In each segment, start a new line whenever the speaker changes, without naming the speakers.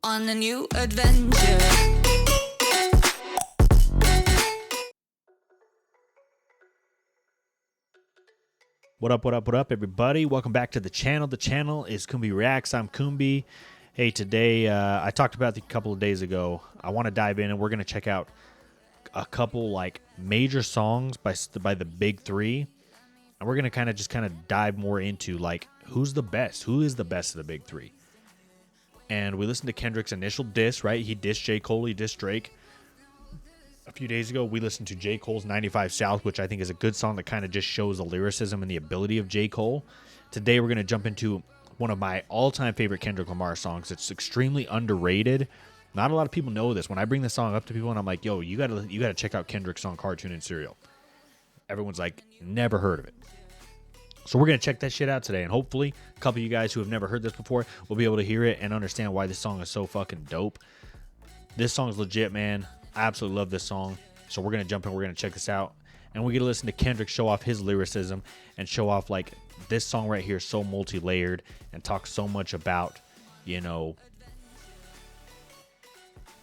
on a new adventure.
What up, everybody? Welcome back to the channel. The channel is Kumbi Reacts. I'm Kumbi. Hey, today, I talked about it a couple of days ago. I want to dive in, and we're going to check out a couple, like, major songs by the big three. And we're going to kind of dive more into, like, who's the best? Who is the best of the big three? And we listened to Kendrick's initial diss, right? He dissed J. Cole, he dissed Drake. A few days ago, we listened to J. Cole's 95 South, which I think is a good song that kind of just shows the lyricism and the ability of J. Cole. Today, we're going to jump into one of my all-time favorite Kendrick Lamar songs. It's extremely underrated. Not a lot of people know this. When I bring this song up to people and I'm like, yo, you gotta check out Kendrick's song Cartoon and Cereal. Everyone's like, never heard of it. So we're going to check that shit out today, and hopefully a couple of you guys who have never heard this before will be able to hear it and understand why this song is so fucking dope. This song is legit, man. I absolutely love this song. So we're going to jump in, we're going to check this out, and we're going to listen to Kendrick show off his lyricism and show off, like, this song right here is so multi-layered and talks so much about, you know,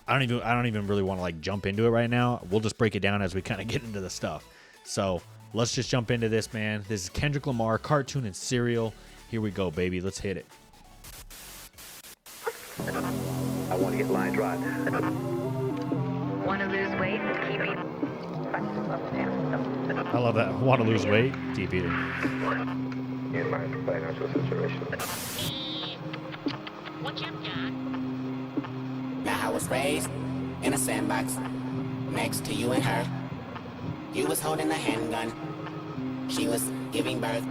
I don't even really want to, like, jump into it right now. We'll just break it down as we kind of get into the stuff. So let's just jump into this, man. This is Kendrick Lamar, Cartoon and Cereal. Here we go, baby. Let's hit it.
I want to get lined right.
Want to lose weight? Keep eating.
I love that. Want to lose weight? Keep eating.
In my financial situation.
What you got?
Now I was raised in a sandbox next to you and her. You was holding a handgun. She was giving birth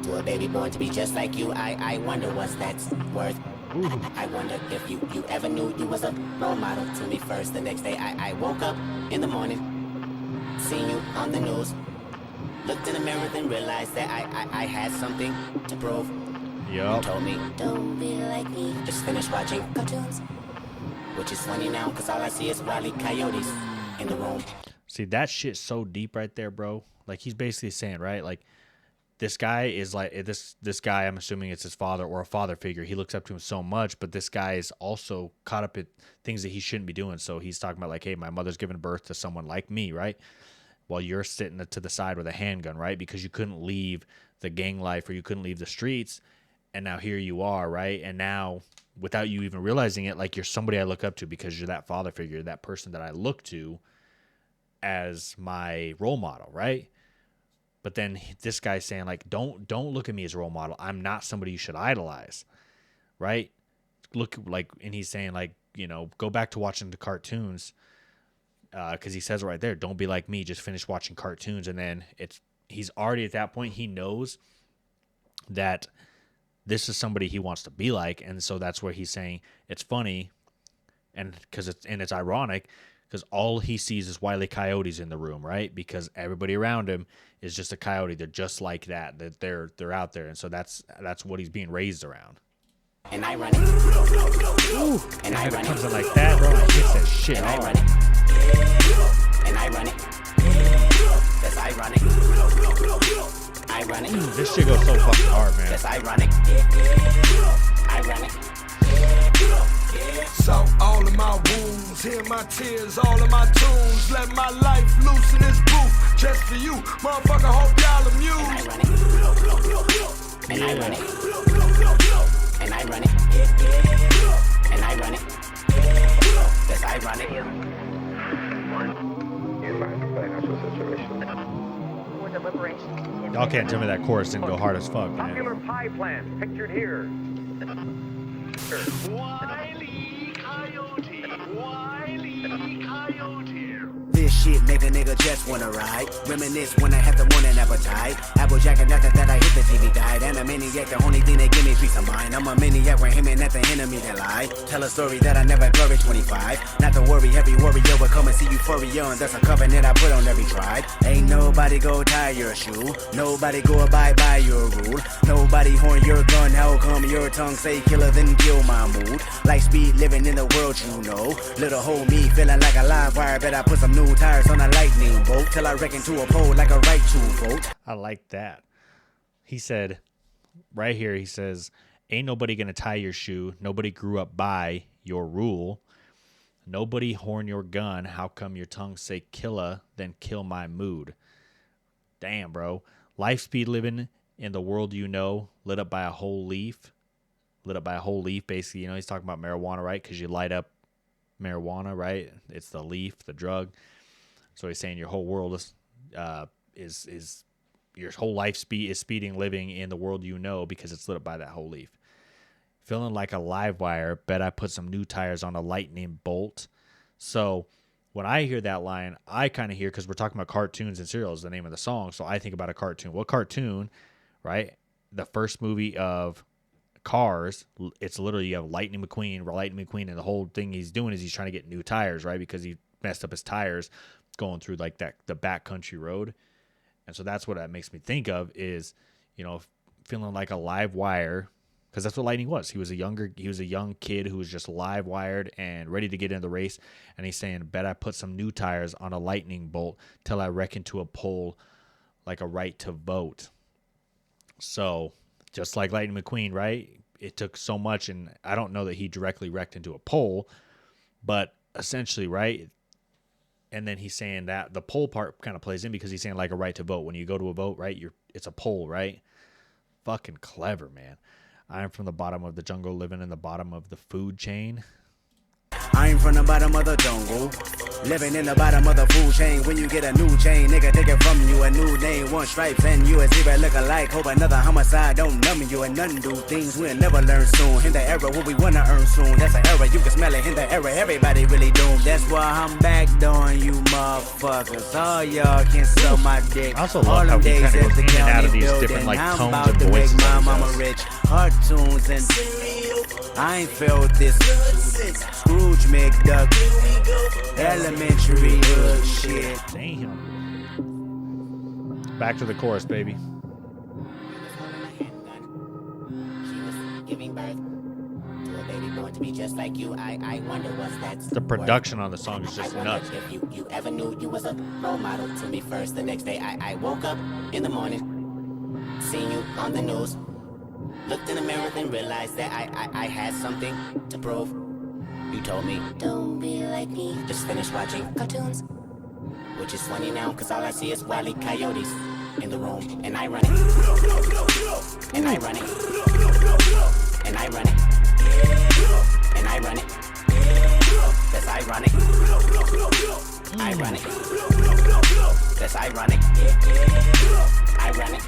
to a baby born to be just like you. I wonder what's that's worth. I wonder if you ever knew you was a role model to me first. The next day I woke up in the morning, seen you on the news, looked in the mirror, then realized that I had something to prove.
Yup.
You told me, don't be like me, just finish watching cartoons. Which is funny now, because all I see is wily coyotes in the room.
See, that shit's so deep right there, bro. Like, he's basically saying, right, like, this guy is like, this guy, I'm assuming it's his father or a father figure. He looks up to him so much, but this guy is also caught up in things that he shouldn't be doing. So he's talking about, like, hey, my mother's giving birth to someone like me, right? While you're sitting to the side with a handgun, right? Because you couldn't leave the gang life or you couldn't leave the streets. And now here you are, right? And now, without you even realizing it, like, you're somebody I look up to because you're that father figure, that person that I look to as my role model, right? But then this guy's saying, like, don't look at me as a role model. I'm not somebody you should idolize, right? Look, like, and he's saying, like, you know, go back to watching the cartoons, because he says right there, don't be like me, just finish watching cartoons. And then he's already at that point, he knows that this is somebody he wants to be like, and so that's where he's saying it's funny, and it's ironic. Because all he sees is Wile E. Coyotes in the room, right? Because everybody around him is just a coyote. They're just like that. That they're out there, and so that's what he's being raised around.
And I run it.
Ooh,
And I run it.
comes in like that, bro. It hits that shit
And I
hard.
run it. And I run it. That's ironic. I run it.
This shit goes so fucking hard, man.
That's ironic. I run it.
So all of my wounds, hear my tears, all of my tunes. Let my life loose in this booth, just for you, motherfucker. Hope y'all amused.
And I run it. And I run it. And I run it. That's ironic.
In my financial situation.
For deliberation.
Y'all can't tell me that chorus didn't go hard as fuck, man.
Popular pie plant pictured here.
Wile E. Coyote, Wile E. Coyote.
This shit make a nigga just wanna ride. Reminisce when I have the morning appetite. Applejack after that I hit the TV died. And a maniac, the only thing that give me peace of mind. I'm a maniac when him and at the enemy that lie. Tell a story that I never glory 25. Not to worry, heavy warrior will come and see euphoria. And that's a covenant I put on every tribe. Ain't nobody go tie your shoe. Nobody go abide by your rule. Nobody horn your gun. How come your tongue say killer then kill my mood? Like speed living in the world you know. Little hoe me feeling like a live wire. Bet I put some new tires on a lightning bolt. Till I reckon to a pole like a right to vote.
I like that. He said, right here, he says, ain't nobody gonna tie your shoe. Nobody grew up by your rule. Nobody horn your gun. How come your tongue say killa, then kill my mood? Damn, bro. Life speed living in the world you know, lit up by a whole leaf. Lit up by a whole leaf, basically. He's talking about marijuana, right? Because you light up marijuana, right? It's the leaf, the drug. So he's saying your whole world is your whole life is speeding living in the world you know because it's lit up by that whole leaf. Feeling like a live wire, bet I put some new tires on a lightning bolt. So when I hear that line, I kind of hear, because we're talking about cartoons and cereals, the name of the song, so I think about a cartoon. What cartoon, right? The first movie of Cars, it's literally you have Lightning McQueen, and the whole thing he's doing is he's trying to get new tires, right? Because he messed up his tires going through like the backcountry road. And so that's what that makes me think of is, feeling like a live wire, because that's what Lightning was. He was a young kid who was just live wired and ready to get in the race. And he's saying, bet I put some new tires on a lightning bolt till I wreck into a pole like a right to vote. So just like Lightning McQueen, right? It took so much, and I don't know that he directly wrecked into a pole, but essentially, right? And then he's saying that the poll part kind of plays in because he's saying like a right to vote. When you go to a vote, right, it's a poll, right? Fucking clever, man. I'm from the bottom of the jungle, living in the bottom of the food chain.
I'm from the bottom of the jungle, living in the bottom of the food chain. When you get a new chain, nigga, take it from you. A new name, one stripes, and you a zebra look alike. Hope another homicide don't numb you, and none do things we'll never learn soon. In the era what we wanna earn soon, that's an era, you can smell it. In the era, everybody really doomed. That's why I'm back doing you motherfuckers. All y'all can sell my dick.
I also love how he kind of goes in and out of these different like tones and voices.
My mama rich, cartoons and I ain't felt this. Scrooge McDuck, elementary hood shit.
Damn. Back to the chorus, baby.
She was giving birth to a baby born to be just like you. I wonder what's that.
The production on the song is just
I wonder
nuts.
if you ever knew you was a role model to me first. The next day I woke up in the morning, seen you on the news, looked in the mirror and realized that I had something to prove. You told me, don't be like me, just finish watching cartoons. Which is funny now, cause all I see is Wile E. Coyotes in the room. And I run it. And I run it. And I run it. And I run it. That's ironic. I run it. That's ironic. I run it.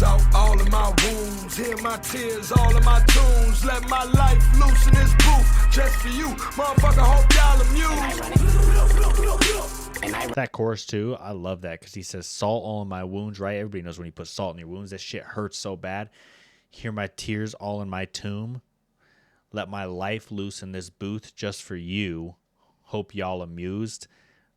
Salt all of my wounds, hear my tears, all of my tunes. Let my life loose in this booth, just for you, motherfucker. Hope y'all amused.
That chorus too, I love that because he says salt all in my wounds, right? Everybody knows when you put salt in your wounds, that shit hurts so bad. Hear my tears all in my tomb. Let my life loose in this booth, just for you. Hope y'all amused.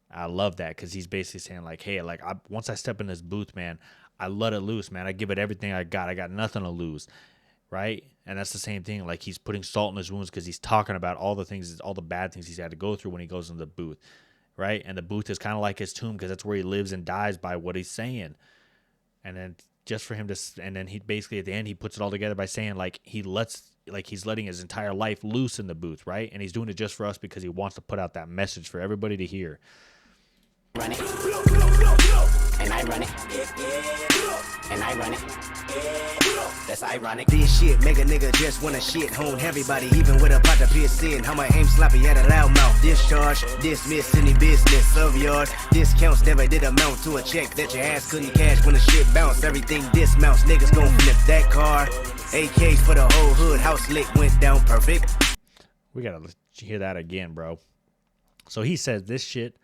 I love that because he's basically saying like, hey, like once I step in this booth, man, I let it loose, man. I give it everything I got. I got nothing to lose, right? And that's the same thing. Like he's putting salt in his wounds because he's talking about all the things, all the bad things he's had to go through when he goes in the booth, right? And the booth is kind of like his tomb because that's where he lives and dies by what he's saying. And then just for him to, and then he basically at the end he puts it all together by saying like he's letting his entire life loose in the booth, right? And he's doing it just for us because he wants to put out that message for everybody to hear.
Run it. And I run it. And I run it. That's ironic.
This shit make a nigga just wanna shit hone everybody, even with a pot to piss in. How my aim sloppy at a loud mouth. Discharge, dismiss any business of yours. Discounts never did amount to a check that your ass couldn't cash when the shit bounced. Everything dismounts, niggas gon' flip that car. AKs for the whole hood, house lit went down perfect.
We gotta hear that again, bro. So he says this shit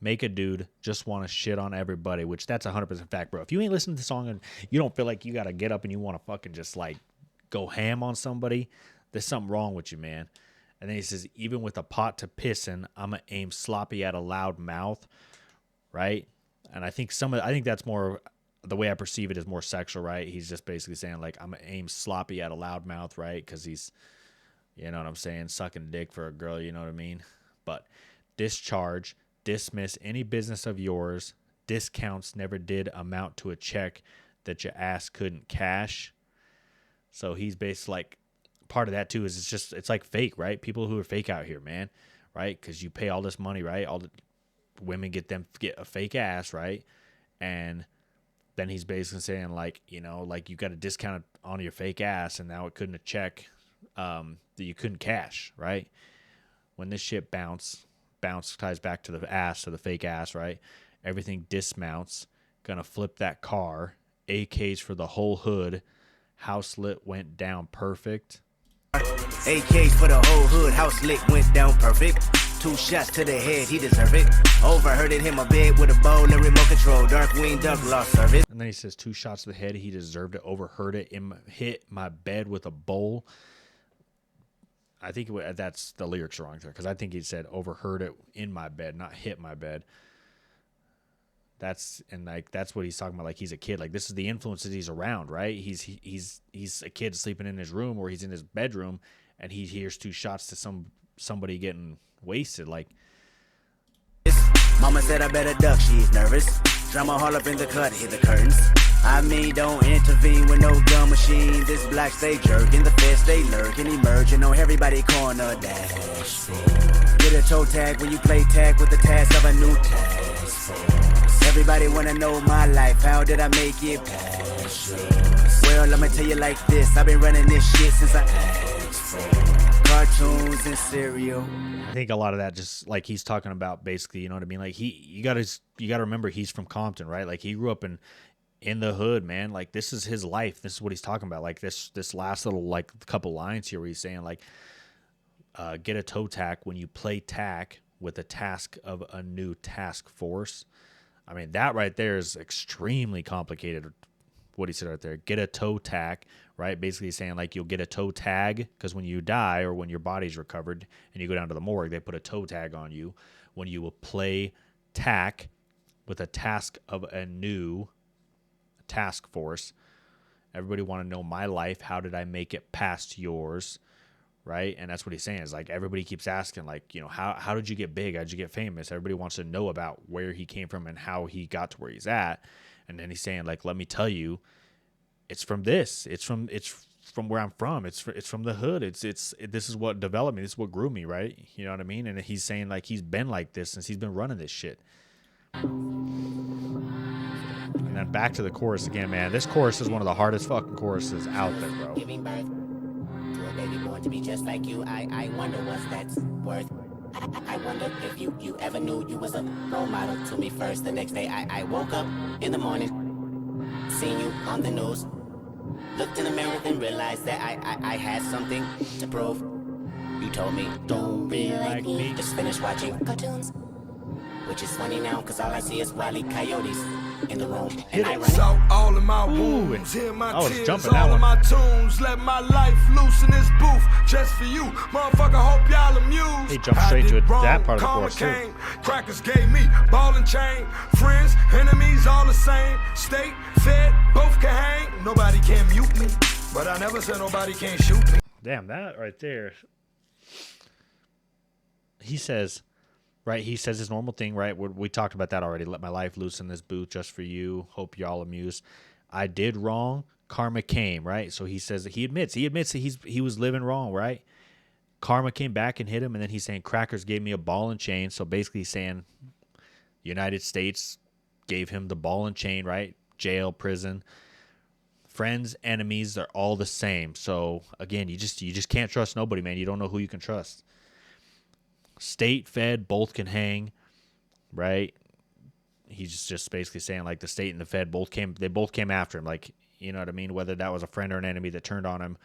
make a dude just want to shit on everybody, which that's 100% fact, bro. If you ain't listening to the song and you don't feel like you got to get up and you want to fucking just like go ham on somebody, there's something wrong with you, man. And then he says, even with a pot to piss in, I'm going to aim sloppy at a loud mouth, right? And I think that's more, the way I perceive it is more sexual, right? He's just basically saying like, I'm going to aim sloppy at a loud mouth, right? Because he's, you know what I'm saying, sucking dick for a girl, you know what I mean? But discharge, dismiss any business of yours. Discounts never did amount to a check that your ass couldn't cash. So he's basically like part of that too is it's like fake, right? People who are fake out here, man, right? Because you pay all this money, right? All the women get a fake ass, right? And then he's basically saying like, you know, like you got a discount on your fake ass, and now it couldn't check that you couldn't cash, right? When this shit bounce ties back to the ass, to the fake ass, right? Everything dismounts, gonna flip that car, AKs for the whole hood, house lit went down perfect.
AKs for the whole hood, house lit went down perfect. 2 shots to the head, he deserve it. Overheard it, hit my bed with a bowl and remote control. Dark wing duck lost service.
And then he says 2 shots to the head, he deserved it. Overheard it, hit my bed with a bowl. I think that's the lyrics are wrong there, because I think he said overheard it in my bed, not hit my bed. That's what he's talking about. Like he's a kid. Like this is the influences he's around, right? He's a kid sleeping in his room, or he's in his bedroom, and he hears 2 shots to somebody getting wasted. Like
Mama said I better duck, she's nervous. Drama all up in the cut, hit the curtains. I mean, don't intervene with no gun machine. This black stay jerking, the feds stay lurking, emerging on everybody corner dash. Get a toe tag when you play tag with the task of a new task. Everybody wanna know my life, how did I make it past? Well, I'ma tell you like this, I've been running this shit since I asked for cartoons and cereal.
I think a lot of that just like he's talking about basically, you know what I mean? Like you gotta remember he's from Compton, right? Like he grew up in the hood, man. Like this is his life. This is what he's talking about. Like this last little like couple lines here where he's saying like get a toe tack when you play tack with the task of a new task force. I mean, that right there is extremely complicated. What he said right there, get a toe tack, right? Basically saying like you'll get a toe tag because when you die or when your body's recovered and you go down to the morgue, they put a toe tag on you. When you will play tack with a task of a new task force. Everybody want to know my life. How did I make it past yours? Right? And that's what he's saying is like everybody keeps asking like, you know, how did you get big? How did you get famous? Everybody wants to know about where he came from and how he got to where he's at. And then he's saying like, let me tell you, it's from this. It's from where I'm from. It's from the hood. This is what developed me. This is what grew me, right? You know what I mean? And he's saying like he's been like this since he's been running this shit. And then back to the chorus again, man. This chorus is one of the hardest fucking choruses out there, bro.
Giving birth to a baby born to be just like you. I wonder what's that's worth. I wonder if you ever knew you was a role model to me first. The next day I woke up in the morning, seen you on the news, looked in the mirror and realized that I had something to prove. You told me, don't be like me, just finish watching cartoons. Which is funny now, cause all I see is wily coyotes in the room, and I run it.
So all of my wounds, hear my
I was
tears,
jumping that
all of
one.
my tunes. Let my life loose in this booth, just for you, motherfucker. Hope y'all amused.
He jumped
I
straight
did
to it,
wrong,
that part of the
karma
chorus, too.
came. Crackers gave me ball and chain. Friends, enemies, all the same. State, fed, both can hang. Nobody can mute me, but I never said nobody can't shoot me.
Damn, that right there. He says, right? He says his normal thing, right? We talked about that already. Let my life loose in this booth just for you. Hope y'all amused. I did wrong. Karma came, right? So he says that he admits that he was living wrong, right? Karma came back and hit him, and then he's saying crackers gave me a ball and chain. So basically saying United States gave him the ball and chain, right? Jail, prison. Friends, enemies, they're all the same. So again, you just can't trust nobody, man. You don't know who you can trust. State, Fed, both can hang, right? He's just basically saying like the state and the Fed both came after him, like, you know what I mean? Whether that was a friend or an enemy that turned on him,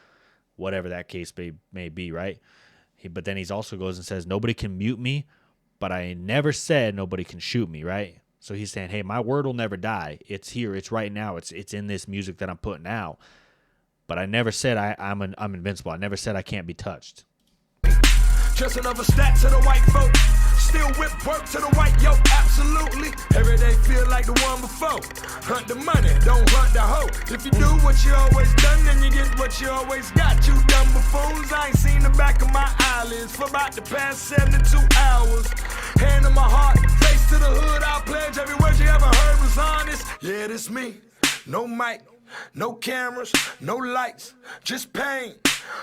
whatever that case may be, right? But then he also goes and says, nobody can mute me, but I never said nobody can shoot me, right? So he's saying, hey, my word will never die. It's here. It's right now. It's in this music that I'm putting out. But I never said I'm invincible. I never said I can't be touched.
Just another stat to the white folk. Still whip work to the white yoke, absolutely. Every day feel like the one before. Hunt the money, don't hunt the hoe. If you do what you always done, then you get what you always got. You dumb buffoons, I ain't seen the back of my eyelids for about the past 72 hours. Hand on my heart, face to the hood, I'll pledge every word you ever heard was honest. Yeah, this me, no mic. No cameras, no lights, just pain.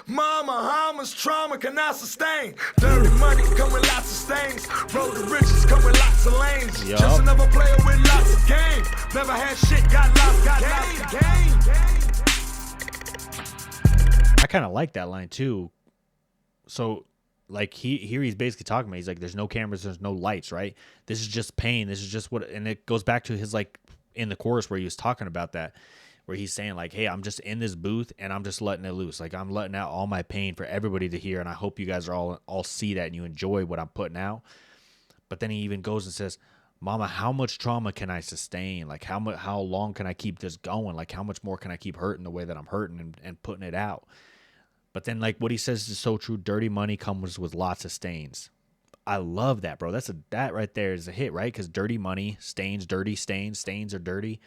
Mama, how much trauma can I sustain? Dirty money come with lots of stains. Road to riches come with lots of lanes.
Yup.
Just another player with lots of game. Never had shit, got lots of game.
I kind of like that line too. So, like he's basically talking about. He's like, "There's no cameras, there's no lights, right? This is just pain. This is just what." And it goes back to his like in the chorus where he was talking about that, where he's saying like, "Hey, I'm just in this booth and I'm just letting it loose. Like I'm letting out all my pain for everybody to hear, and I hope you guys are all see that and you enjoy what I'm putting out." But then he even goes and says, "Mama, how much trauma can I sustain? Like how long can I keep this going? Like how much more can I keep hurting the way that I'm hurting and putting it out?" But then, like, what he says is so true. Dirty money comes with lots of stains. I love that, bro. That right there is a hit, right? Because dirty money, stains, dirty stains. Stains are dirty.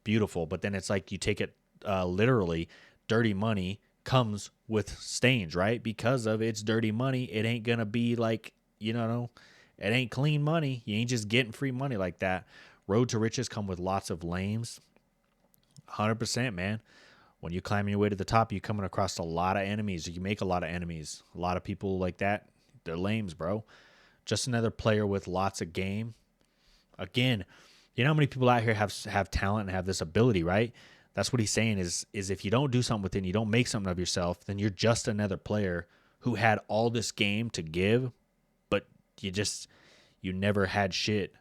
Beautiful. But then it's like you take it literally. Dirty money comes with stains, right? Because of it's dirty money. It ain't going to be like, it ain't clean money. You ain't just getting free money like that. Road to riches come with lots of lames. 100%, man. When you climb your way to the top, you're coming across a lot of enemies. You make a lot of enemies. A lot of people like that, they're lames, bro. Just another player with lots of game. Again, you know how many people out here have talent and have this ability, right? That's what he's saying is if you don't do something within, you don't make something of yourself, then you're just another player who had all this game to give, but you never had shit,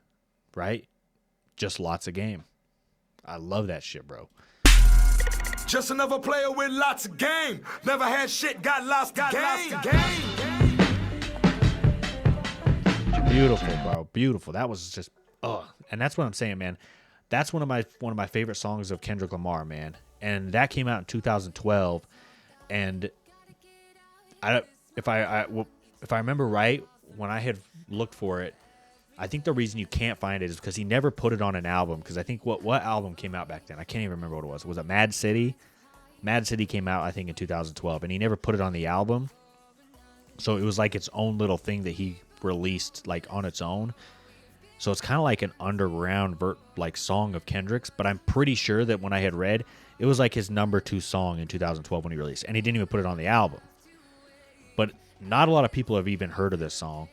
right? Just lots of game. I love that shit, bro.
Just another player with lots of game. Never had shit, got lost of game.
Beautiful, bro. Beautiful. That was just, and that's what I'm saying, man. That's one of my favorite songs of Kendrick Lamar, man. And that came out in 2012. And if I remember right, when I had looked for it, I think the reason you can't find it is because he never put it on an album. Because I think what album came out back then? I can't even remember what it was. Was it Mad City? Mad City came out, I think, in 2012, and he never put it on the album. So it was like its own little thing that he released like on its own. So it's kind of like an underground song of Kendrick's. But I'm pretty sure that when I had read, it was like his number 2 song in 2012 when he released, and he didn't even put it on the album. But not a lot of people have even heard of this song.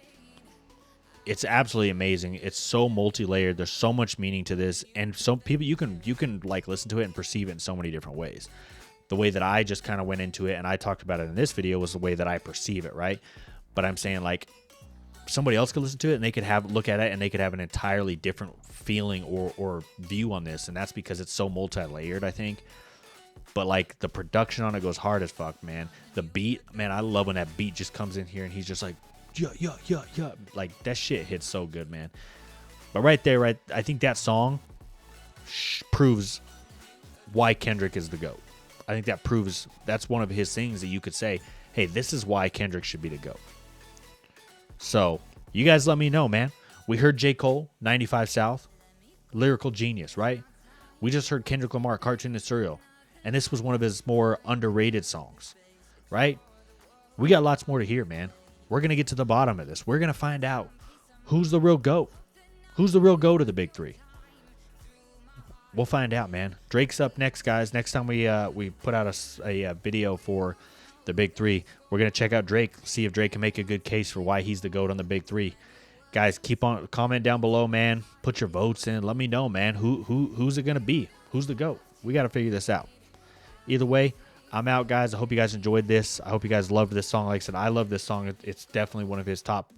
It's absolutely amazing. It's so multi-layered. There's so much meaning to this, and so people you can like listen to it and perceive it in so many different ways. The way that I just kind of went into it and I talked about it in this video was the way that I perceive it, right? But I'm saying like somebody else could listen to it and they could look at it and they could have an entirely different feeling or view on this, and that's because it's so multi-layered, I think. But like the production on it goes hard as fuck, man. The beat, man, I love when that beat just comes in here and he's just like, yeah. Like that shit hits so good, man. But right there, I think that song proves why Kendrick is the GOAT. I think that's one of his things that you could say, hey, this is why Kendrick should be the GOAT. So you guys let me know, man. We heard J. Cole, 95 South, lyrical genius, right? We just heard Kendrick Lamar, Cartoon and Cereal, and this was one of his more underrated songs, right? We got lots more to hear, man. We're going to get to the bottom of this. We're going to find out who's the real GOAT. Who's the real GOAT of the big three? We'll find out, man. Drake's up next, guys. Next time we put out a video for the big three, we're going to check out Drake, see if Drake can make a good case for why he's the GOAT on the big three. Guys, keep on comment down below, man. Put your votes in. Let me know, man. Who's it going to be? Who's the GOAT? We got to figure this out. Either way, I'm out, guys. I hope you guys enjoyed this. I hope you guys loved this song. Like I said, I love this song. It's definitely one of his top,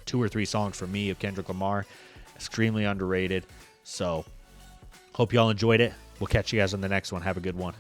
2 or 3 songs for me of Kendrick Lamar. Extremely underrated. So, hope y'all enjoyed it. We'll catch you guys on the next one. Have a good one.